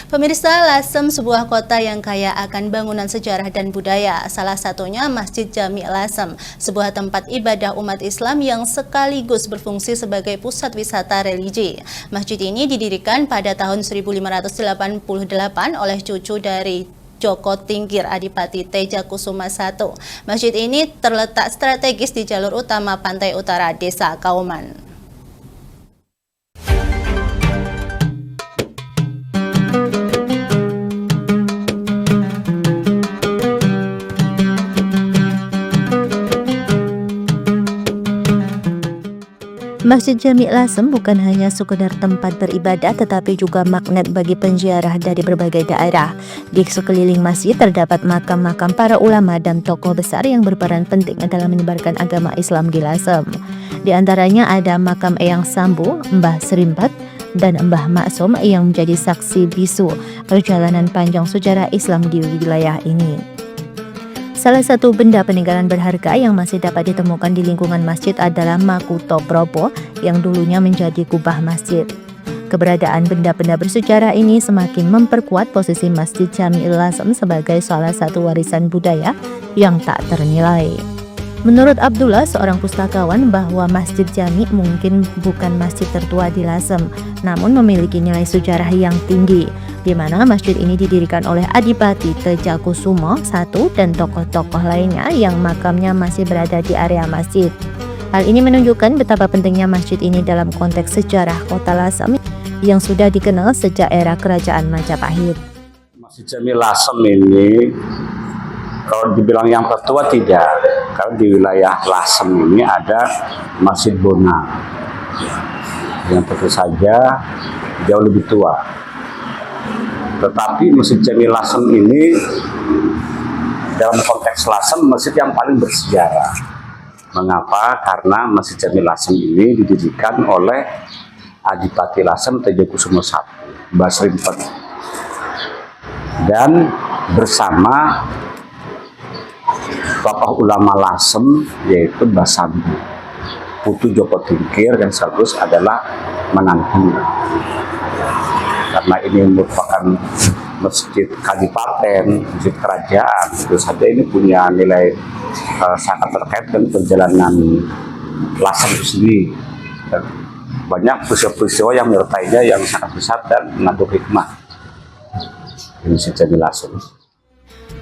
Pemirsa, Lasem sebuah kota yang kaya akan bangunan sejarah dan budaya. Salah satunya Masjid Jami' Lasem, sebuah tempat ibadah umat Islam yang sekaligus berfungsi sebagai pusat wisata religi. Masjid ini didirikan pada tahun 1588 oleh cucu dari Joko Tingkir Adipati Tejakusuma I. Masjid ini terletak strategis di jalur utama pantai utara Desa Kauman. Masjid Jami' Lasem bukan hanya sekedar tempat beribadah tetapi juga magnet bagi penziarah dari berbagai daerah. Di sekeliling masjid terdapat makam-makam para ulama dan tokoh besar yang berperan penting dalam menyebarkan agama Islam di Lasem. Di antaranya ada makam Eyang Sambu, Mbah Serimpat, dan Mbah Maksum yang menjadi saksi bisu perjalanan panjang sejarah Islam di wilayah ini. Salah satu benda peninggalan berharga yang masih dapat ditemukan di lingkungan masjid adalah Makuto Propo yang dulunya menjadi kubah masjid. Keberadaan benda-benda bersejarah ini semakin memperkuat posisi Masjid Jami' Lasem sebagai salah satu warisan budaya yang tak ternilai. Menurut Abdullah, seorang pustakawan, bahwa Masjid Jami' mungkin bukan masjid tertua di Lasem, namun memiliki nilai sejarah yang tinggi, di mana masjid ini didirikan oleh Adipati Tejakusuma I dan tokoh-tokoh lainnya yang makamnya masih berada di area masjid. Hal ini menunjukkan betapa pentingnya masjid ini dalam konteks sejarah kota Lasem yang sudah dikenal sejak era Kerajaan Majapahit. Masjid Jami' Lasem ini kalau dibilang yang tertua tidak, karena di wilayah Lasem ini ada Masjid Bona yang tentu saja jauh lebih tua. Tetapi Masjid Jami' Lasem ini dalam konteks Lasem masjid yang paling bersejarah. Mengapa? Karena Masjid Jami' Lasem ini didirikan oleh Adipati Lasem Tejakusuma I, Mbah Serimpat, dan bersama tokoh ulama Lasem yaitu Mbah Sambu, putu Joko Tingkir yang sekaligus adalah menantu. Karena ini merupakan masjid kadipaten, masjid kerajaan, tentu saja ini punya nilai sangat terkait dengan perjalanan Lasem itu sendiri. Dan banyak peristiwa-peristiwa yang menyertainya yang sangat besar dan mengandung hikmah di Masjid Jami' Lasem.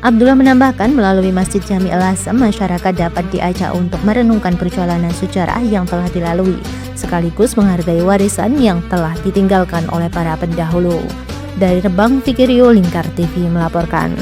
Abdullah menambahkan, melalui Masjid Jami' Lasem, masyarakat dapat diajak untuk merenungkan perjalanan sejarah yang telah dilalui, sekaligus menghargai warisan yang telah ditinggalkan oleh para pendahulu. Dari Rembang, Fikirio Lingkar TV melaporkan.